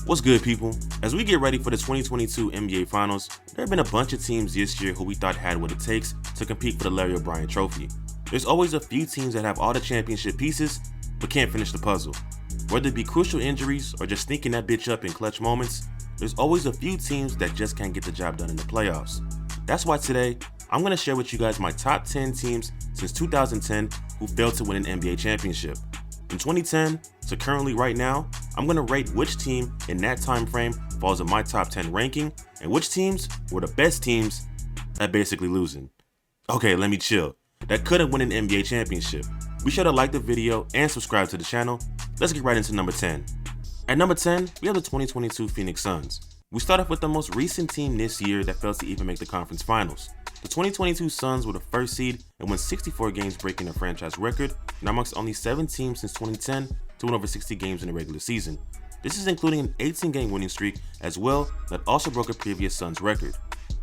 What's good, people? As we get ready for the 2022 NBA Finals, there have been a bunch of teams this year who we thought had what it takes to compete for the Larry O'Brien Trophy. There's always a few teams that have all the championship pieces, but can't finish the puzzle. Whether it be crucial injuries or just sneaking that bitch up in clutch moments, there's always a few teams that just can't get the job done in the playoffs. That's why today, I'm going to share with you guys my top 10 teams since 2010 who failed to win an NBA championship. From 2010 to currently right now, I'm going to rate which team in that time frame falls in my top 10 ranking and which teams were the best teams at basically losing. Okay, let me chill. That couldn't win an NBA championship. Be sure to like the video and subscribe to the channel. Let's get right into number 10. At number 10, we have the 2022 Phoenix Suns. We start off with the most recent team this year that failed to even make the conference finals. The 2022 Suns were the first seed and won 64 games, breaking their franchise record, and are amongst only 7 teams since 2010 to win over 60 games in the regular season. This is including an 18-game winning streak as well that also broke a previous Suns record.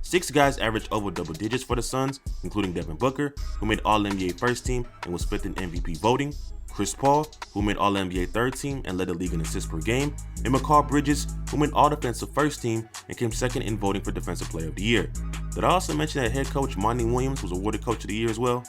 6 guys averaged over double digits for the Suns, including Devin Booker, who made All-NBA first team and was 5th in MVP voting, Chris Paul, who made All-NBA third team and led the league in assists per game, and Mikal Bridges, who made All-Defensive first team and came 2nd in voting for Defensive Player of the Year. Did I also mention that head coach Monty Williams was awarded Coach of the Year as well?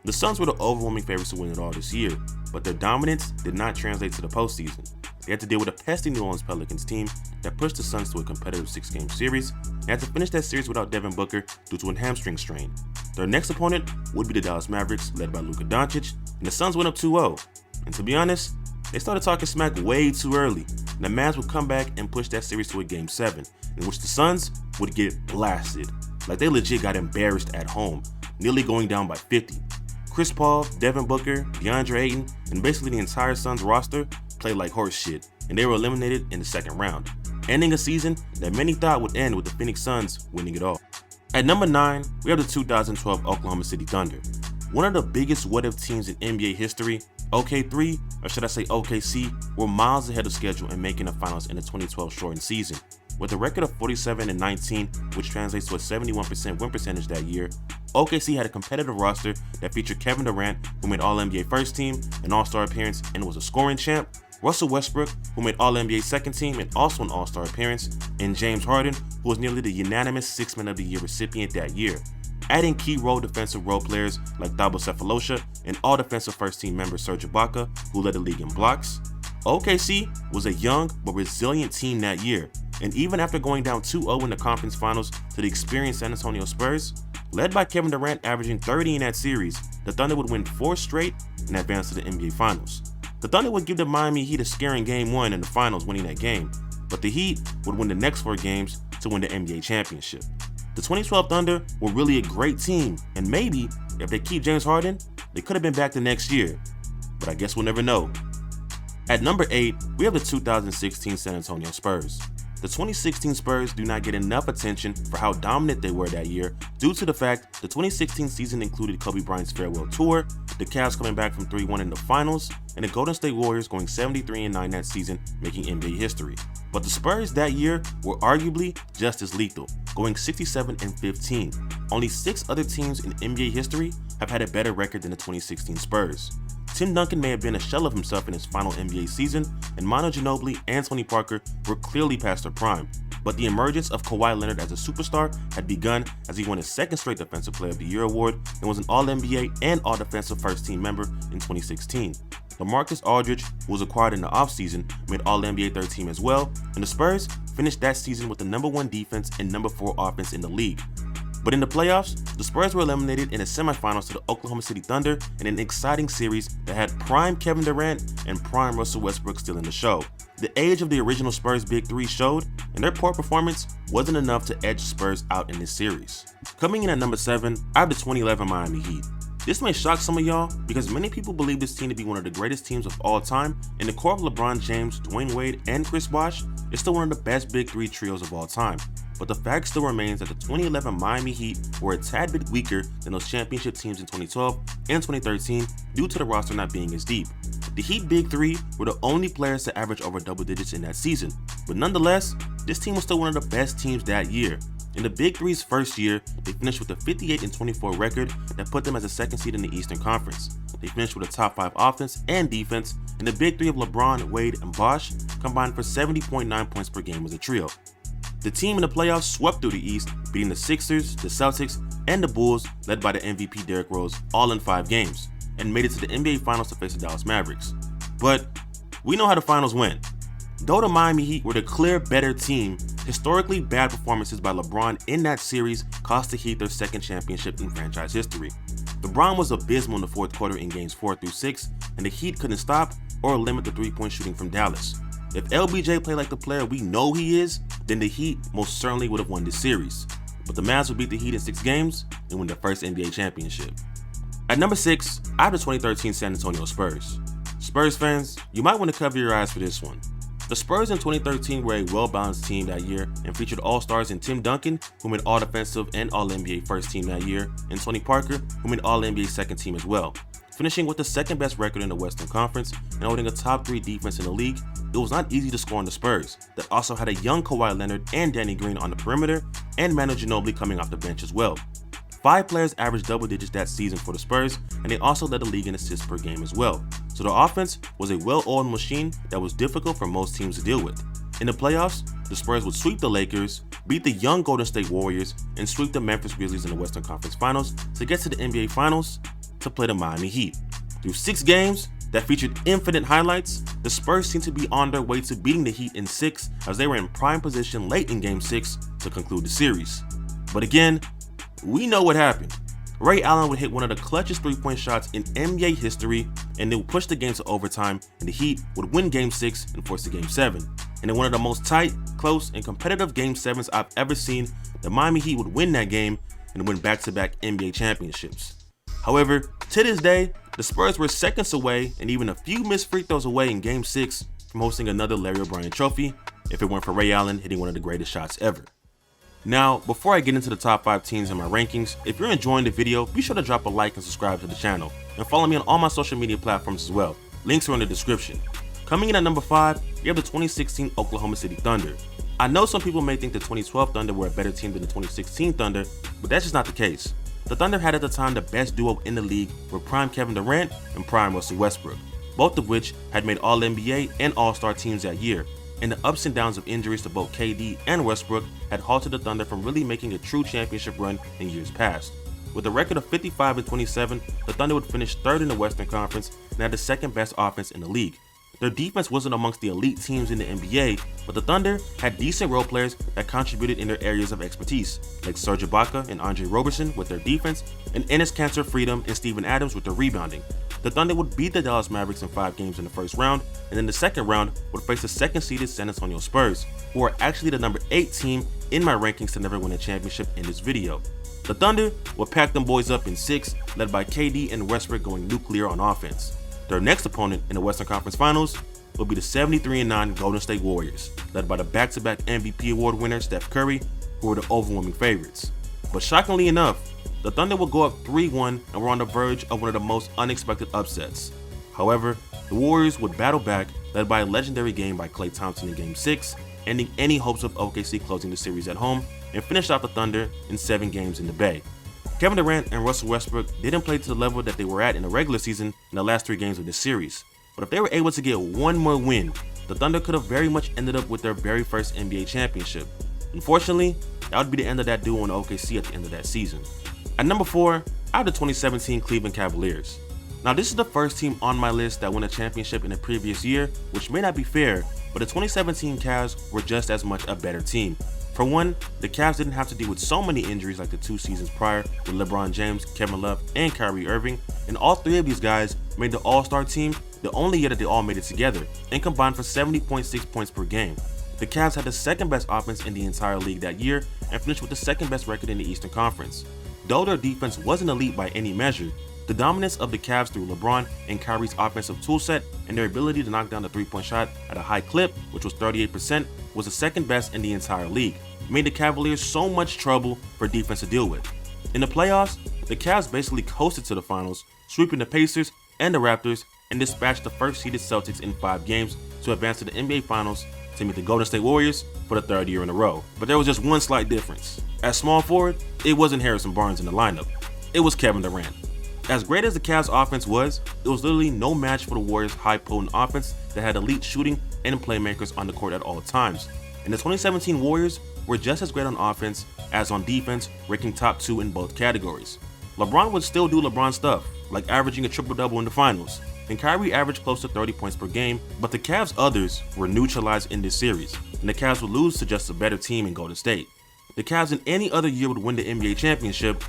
The Suns were the overwhelming favorites to win it all this year, but their dominance did not translate to the postseason. They had to deal with a pesky New Orleans Pelicans team that pushed the Suns to a competitive 6-game series and had to finish that series without Devin Booker due to a hamstring strain. Their next opponent would be the Dallas Mavericks, led by Luka Doncic, and the Suns went up 2-0. And to be honest, they started talking smack way too early, and the Mavs would come back and push that series to a Game 7, in which the Suns would get blasted. Like they legit got embarrassed at home, nearly going down by 50. Chris Paul, Devin Booker, DeAndre Ayton, and basically the entire Suns roster played like horse shit, and they were eliminated in the second round, ending a season that many thought would end with the Phoenix Suns winning it all. At number 9, we have the 2012 Oklahoma City Thunder. One of the biggest what-if teams in NBA history, OK3, or should I say OKC, were miles ahead of schedule in making the finals in the 2012 shortened season. With a record of 47-19, which translates to a 71% win percentage that year, OKC had a competitive roster that featured Kevin Durant, who made All-NBA first team, an All-Star appearance, and was a scoring champ, Russell Westbrook, who made All-NBA second team and also an All-Star appearance, and James Harden, who was nearly the unanimous Sixth Man of the Year recipient that year. Adding key role defensive role players like Thabo Sefolosha and all-defensive first-team member Serge Ibaka, who led the league in blocks, OKC was a young but resilient team that year, and even after going down 2-0 in the conference finals to the experienced San Antonio Spurs, led by Kevin Durant averaging 30 in that series, the Thunder would win 4 straight and advance to the NBA Finals. The Thunder would give the Miami Heat a scaring Game 1 in the finals, winning that game, but the Heat would win the next 4 games to win the NBA championship. The 2012 Thunder were really a great team, and maybe, if they keep James Harden, they could have been back the next year, but I guess we'll never know. At number 8, we have the 2016 San Antonio Spurs. The 2016 Spurs do not get enough attention for how dominant they were that year due to the fact the 2016 season included Kobe Bryant's farewell tour, the Cavs coming back from 3-1 in the finals, and the Golden State Warriors going 73-9 that season, making NBA history. But the Spurs that year were arguably just as lethal, going 67-15. Only 6 other teams in NBA history have had a better record than the 2016 Spurs. Tim Duncan may have been a shell of himself in his final NBA season, and Manu Ginobili and Tony Parker were clearly past their prime, but the emergence of Kawhi Leonard as a superstar had begun as he won his 2nd straight Defensive Player of the Year award and was an All-NBA and All-Defensive First Team member in 2016. LaMarcus Aldridge, who was acquired in the offseason, made All-NBA third team as well, and the Spurs finished that season with the number 1 defense and number 4 offense in the league. But in the playoffs, the Spurs were eliminated in the semifinals to the Oklahoma City Thunder in an exciting series that had prime Kevin Durant and prime Russell Westbrook still in the show. The age of the original Spurs Big Three showed, and their poor performance wasn't enough to edge Spurs out in this series. Coming in at number 7, I have the 2011 Miami Heat. This may shock some of y'all because many people believe this team to be one of the greatest teams of all time, and the core of LeBron James, Dwayne Wade, and Chris Bosh is still one of the best Big Three trios of all time. But the fact still remains that the 2011 Miami Heat were a tad bit weaker than those championship teams in 2012 and 2013 due to the roster not being as deep. The Heat Big Three were the only players to average over double digits in that season, but nonetheless, this team was still one of the best teams that year. In the Big Three's first year, they finished with a 58-24 record that put them as the second seed in the Eastern Conference. They finished with a top 5 offense and defense, and the Big Three of LeBron, Wade, and Bosh combined for 70.9 points per game as a trio. The team in the playoffs swept through the East, beating the Sixers, the Celtics, and the Bulls, led by the MVP Derrick Rose, all in 5 games, and made it to the NBA Finals to face the Dallas Mavericks. But we know how the finals went. Though the Miami Heat were the clear better team, historically bad performances by LeBron in that series cost the Heat their second championship in franchise history. LeBron was abysmal in the fourth quarter in games 4 through 6, and the Heat couldn't stop or limit the three-point shooting from Dallas. If LBJ played like the player we know he is, then the Heat most certainly would have won this series. But the Mavs would beat the Heat in 6 games and win their first NBA championship. At number 6, I have the 2013 San Antonio Spurs. Spurs fans, you might want to cover your eyes for this one. The Spurs in 2013 were a well-balanced team that year and featured all-stars in Tim Duncan, who made All-Defensive and All-NBA first team that year, and Tony Parker, who made All-NBA second team as well. Finishing with the second best record in the Western Conference and holding a top 3 defense in the league, it was not easy to score on the Spurs, that also had a young Kawhi Leonard and Danny Green on the perimeter, and Manu Ginobili coming off the bench as well. 5 players averaged double digits that season for the Spurs, and they also led the league in assists per game as well. So the offense was a well-oiled machine that was difficult for most teams to deal with. In the playoffs, the Spurs would sweep the Lakers, beat the young Golden State Warriors, and sweep the Memphis Grizzlies in the Western Conference Finals to get to the NBA Finals to play the Miami Heat. Through 6 games that featured infinite highlights, the Spurs seemed to be on their way to beating the Heat in 6 as they were in prime position late in Game 6 to conclude the series. But again, we know what happened. Ray Allen would hit one of the clutchest three-point shots in NBA history, and they would push the game to overtime, and the Heat would win Game 6 and force to Game 7. And in one of the most tight, close, and competitive Game 7s I've ever seen, the Miami Heat would win that game and win back-to-back NBA championships. However, to this day, the Spurs were seconds away and even a few missed free throws away in Game 6 from hosting another Larry O'Brien trophy if it weren't for Ray Allen hitting one of the greatest shots ever. Now, before I get into the top 5 teams in my rankings, if you're enjoying the video, be sure to drop a like and subscribe to the channel, and follow me on all my social media platforms as well. Links are in the description. Coming in at number 5, we have the 2016 Oklahoma City Thunder. I know some people may think the 2012 Thunder were a better team than the 2016 Thunder, but that's just not the case. The Thunder had at the time the best duo in the league with prime Kevin Durant and prime Russell Westbrook, both of which had made All-NBA and All-Star teams that year, and the ups and downs of injuries to both KD and Westbrook had halted the Thunder from really making a true championship run in years past. With a record of 55-27, the Thunder would finish 3rd in the Western Conference and had the second best offense in the league. Their defense wasn't amongst the elite teams in the NBA, but the Thunder had decent role players that contributed in their areas of expertise, like Serge Ibaka and Andre Roberson with their defense, and Enes Kanter Freedom and Steven Adams with their rebounding. The Thunder would beat the Dallas Mavericks in 5 games in the first round, and in the second round would face the second-seeded San Antonio Spurs, who are actually the number 8 team in my rankings to never win a championship in this video. The Thunder would pack them boys up in 6, led by KD and Westbrook going nuclear on offense. Their next opponent in the Western Conference Finals will be the 73-9 Golden State Warriors, led by the back-to-back MVP award winner Steph Curry, who were the overwhelming favorites. But shockingly enough, the Thunder will go up 3-1 and were on the verge of one of the most unexpected upsets. However, the Warriors would battle back, led by a legendary game by Klay Thompson in Game 6, ending any hopes of OKC closing the series at home, and finished off the Thunder in 7 games in the Bay. Kevin Durant and Russell Westbrook didn't play to the level that they were at in the regular season in the last 3 games of this series, but if they were able to get one more win, the Thunder could have very much ended up with their very first NBA championship. Unfortunately, that would be the end of that duo in OKC at the end of that season. At number 4, I have the 2017 Cleveland Cavaliers. Now, this is the first team on my list that won a championship in the previous year, which may not be fair, but the 2017 Cavs were just as much a better team. For one, the Cavs didn't have to deal with so many injuries like the 2 seasons prior with LeBron James, Kevin Love, and Kyrie Irving, and all 3 of these guys made the All-Star team the only year that they all made it together, and combined for 70.6 points per game. The Cavs had the second best offense in the entire league that year and finished with the second best record in the Eastern Conference. Though their defense wasn't elite by any measure, the dominance of the Cavs through LeBron and Kyrie's offensive toolset and their ability to knock down the 3-point shot at a high clip, which was 38%, was the second best in the entire league. It made the Cavaliers so much trouble for defense to deal with. In the playoffs, the Cavs basically coasted to the finals, sweeping the Pacers and the Raptors, and dispatched the first-seeded Celtics in 5 games to advance to the NBA Finals to meet the Golden State Warriors for the third year in a row. But there was just one slight difference. At small forward, it wasn't Harrison Barnes in the lineup. It was Kevin Durant. As great as the Cavs offense was, it was literally no match for the Warriors' high potent offense that had elite shooting and playmakers on the court at all times. And the 2017 Warriors were just as great on offense as on defense, ranking top 2 in both categories. LeBron would still do LeBron stuff, like averaging a triple-double in the finals, and Kyrie averaged close to 30 points per game, but the Cavs' others were neutralized in this series, and the Cavs would lose to just a better team in Golden State. The Cavs in any other year would win the NBA championship.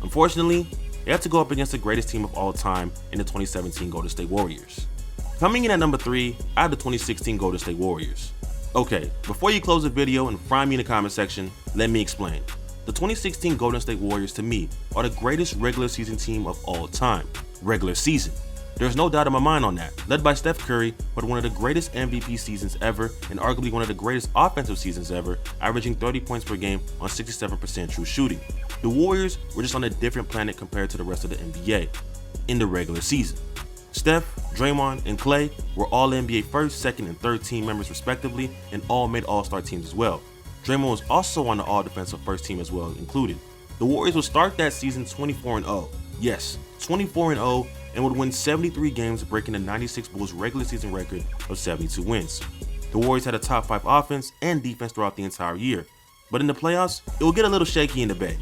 Unfortunately, they had to go up against the greatest team of all time in the 2017 Golden State Warriors. Coming in at number 3, I have the 2016 Golden State Warriors. Okay, before you close the video and fry me in the comment section, let me explain. The 2016 Golden State Warriors, to me, are the greatest regular season team of all time. Regular season. There's no doubt in my mind on that. Led by Steph Curry, with one of the greatest MVP seasons ever and arguably one of the greatest offensive seasons ever, averaging 30 points per game on 67% true shooting. The Warriors were just on a different planet compared to the rest of the NBA in the regular season. Steph, Draymond, and Klay were all NBA first, second, and third team members respectively, and all made all-star teams as well. Draymond was also on the all-defensive first team as well included. The Warriors would start that season 24-0. Yes, 24-0, and would win 73 games, breaking the 96 Bulls regular season record of 72 wins. The Warriors had a top 5 offense and defense throughout the entire year, but in the playoffs, it would get a little shaky in the Bay.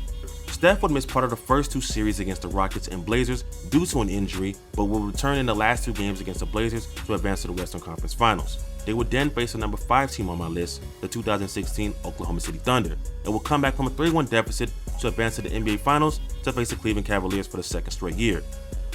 Steph would miss part of the first 2 series against the Rockets and Blazers due to an injury, but would return in the last 2 games against the Blazers to advance to the Western Conference Finals. They would then face the number 5 team on my list, the 2016 Oklahoma City Thunder, and would come back from a 3-1 deficit to advance to the NBA Finals to face the Cleveland Cavaliers for the second straight year.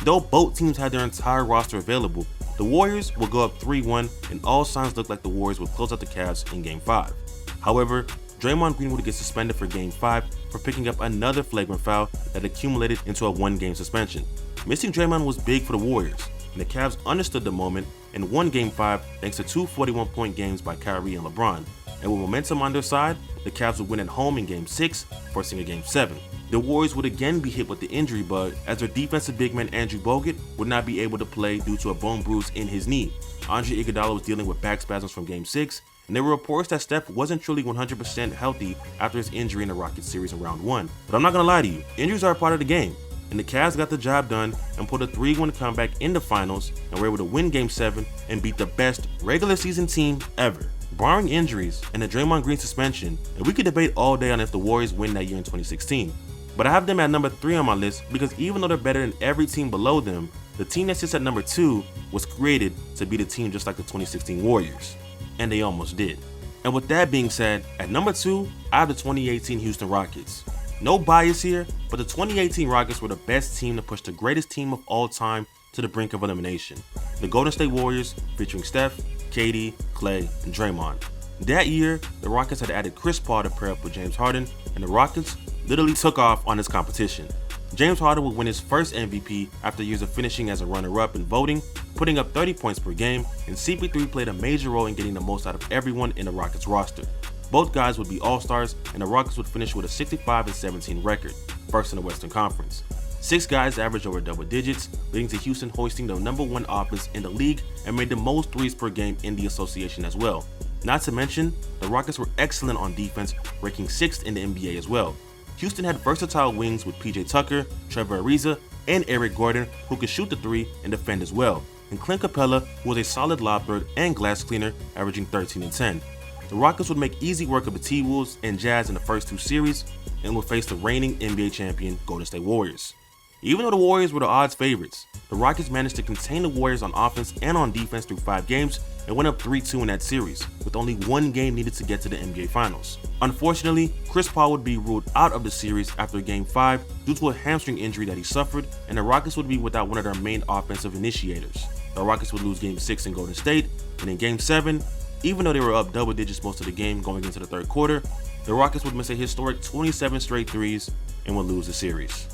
Though both teams had their entire roster available, the Warriors would go up 3-1, and all signs looked like the Warriors would close out the Cavs in Game 5. However, Draymond Green would get suspended for Game 5 for picking up another flagrant foul that accumulated into a 1-game suspension. Missing Draymond was big for the Warriors, and the Cavs understood the moment and won Game 5 thanks to 2 41-point games by Kyrie and LeBron. And with momentum on their side, the Cavs would win at home in Game 6, forcing a Game 7. The Warriors would again be hit with the injury bug as their defensive big man Andrew Bogut would not be able to play due to a bone bruise in his knee. Andre Iguodala was dealing with back spasms from Game 6, and there were reports that Steph wasn't truly 100% healthy after his injury in the Rockets series in round 1. But I'm not gonna lie to you, injuries are a part of the game, and the Cavs got the job done and put a 3-1 comeback in the finals and were able to win Game 7 and beat the best regular season team ever. Barring injuries and the Draymond Green suspension, and we could debate all day on if the Warriors win that year in 2016. But I have them at number 3 on my list because even though they're better than every team below them, the team that sits at number 2 was created to be the team just like the 2016 Warriors. And they almost did. And with that being said, at number 2, I have the 2018 Houston Rockets. No bias here, but the 2018 Rockets were the best team to push the greatest team of all time to the brink of elimination. The Golden State Warriors featuring Steph, KD, Klay, and Draymond. That year, the Rockets had added Chris Paul to pair up with James Harden, and the Rockets literally took off on this competition. James Harden would win his first MVP after years of finishing as a runner-up in voting, putting up 30 points per game, and CP3 played a major role in getting the most out of everyone in the Rockets roster. Both guys would be all-stars, and the Rockets would finish with a 65-17 record, first in the Western Conference. 6 guys averaged over double digits, leading to Houston hoisting the number 1 offense in the league and made the most threes per game in the association as well. Not to mention, the Rockets were excellent on defense, ranking 6th in the NBA as well. Houston had versatile wings with PJ Tucker, Trevor Ariza, and Eric Gordon, who could shoot the 3 and defend as well, and Clint Capella, who was a solid lob threat and glass cleaner, averaging 13 and 10. The Rockets would make easy work of the T-Wolves and Jazz in the first 2 series and would face the reigning NBA champion Golden State Warriors. Even though the Warriors were the odds favorites, the Rockets managed to contain the Warriors on offense and on defense through 5 games and went up 3-2 in that series, with only 1 game needed to get to the NBA Finals. Unfortunately, Chris Paul would be ruled out of the series after Game 5 due to a hamstring injury that he suffered, and the Rockets would be without one of their main offensive initiators. The Rockets would lose Game 6 in Golden State, and in Game 7, even though they were up double digits most of the game going into the third quarter, the Rockets would miss a historic 27 straight threes and would lose the series.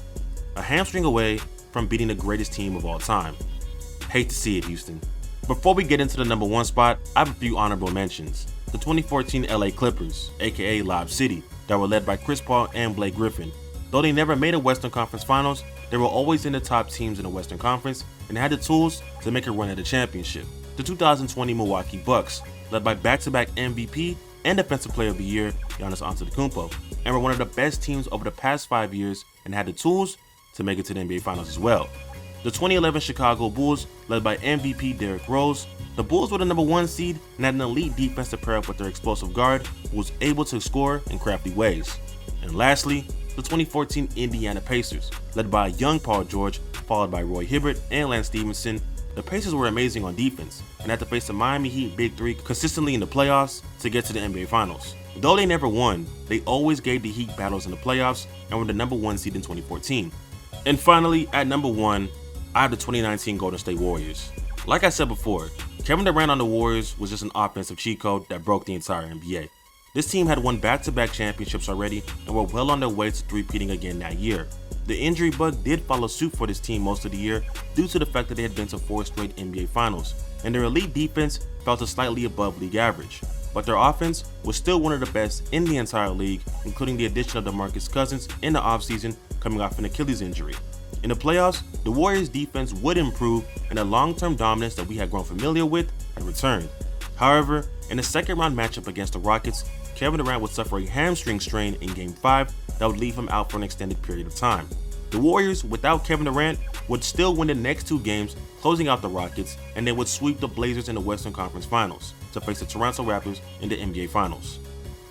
A hamstring away from beating the greatest team of all time. Hate to see it, Houston. Before we get into the number 1 spot, I have a few honorable mentions. The 2014 LA Clippers, aka Lob City, that were led by Chris Paul and Blake Griffin. Though they never made a Western Conference Finals, they were always in the top teams in the Western Conference and had the tools to make a run at the championship. The 2020 Milwaukee Bucks, led by back-to-back MVP and Defensive Player of the Year Giannis Antetokounmpo, and were one of the best teams over the past 5 years and had the tools to make it to the NBA Finals as well. The 2011 Chicago Bulls, led by MVP Derrick Rose, the Bulls were the #1 seed and had an elite defense to pair up with their explosive guard who was able to score in crafty ways. And lastly, the 2014 Indiana Pacers, led by young Paul George, followed by Roy Hibbert and Lance Stevenson. The Pacers were amazing on defense and had to face the Miami Heat Big Three consistently in the playoffs to get to the NBA Finals. Though they never won, they always gave the Heat battles in the playoffs and were the #1 seed in 2014. And finally, at #1, I have the 2019 Golden State Warriors. Like I said before, Kevin Durant on the Warriors was just an offensive cheat code that broke the entire NBA. This team had won back-to-back championships already and were well on their way to three-peating again that year. The injury bug did follow suit for this team most of the year due to the fact that they had been to 4 straight NBA Finals, and their elite defense fell to slightly above league average. But their offense was still one of the best in the entire league, including the addition of DeMarcus Cousins in the offseason coming off an Achilles injury. In the playoffs, the Warriors' defense would improve and the long-term dominance that we had grown familiar with had returned. However, in the second-round matchup against the Rockets, Kevin Durant would suffer a hamstring strain in Game 5 that would leave him out for an extended period of time. The Warriors, without Kevin Durant, would still win the next 2 games, closing out the Rockets, and they would sweep the Blazers in the Western Conference Finals to face the Toronto Raptors in the NBA Finals.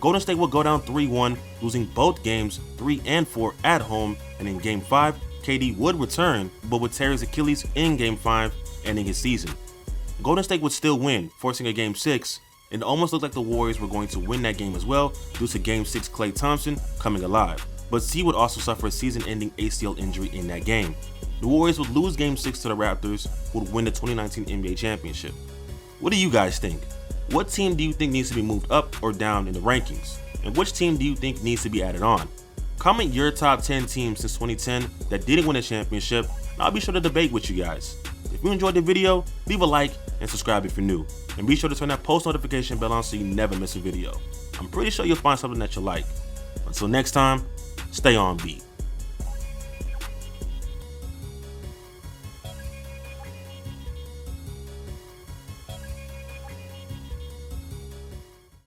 Golden State would go down 3-1, losing both games 3 and 4 at home, and in Game 5, KD would return, but would tear his Achilles in Game 5, ending his season. Golden State would still win, forcing a Game 6. It almost looked like the Warriors were going to win that game as well due to Game 6 Klay Thompson coming alive, but he would also suffer a season-ending ACL injury in that game. The Warriors would lose Game 6 to the Raptors, who would win the 2019 NBA Championship. What do you guys think? What team do you think needs to be moved up or down in the rankings? And which team do you think needs to be added on? Comment your top 10 teams since 2010 that didn't win a championship, and I'll be sure to debate with you guys. If you enjoyed the video, leave a like and subscribe if you're new. And be sure to turn that post notification bell on so you never miss a video. I'm pretty sure you'll find something that you like. Until next time, stay on beat.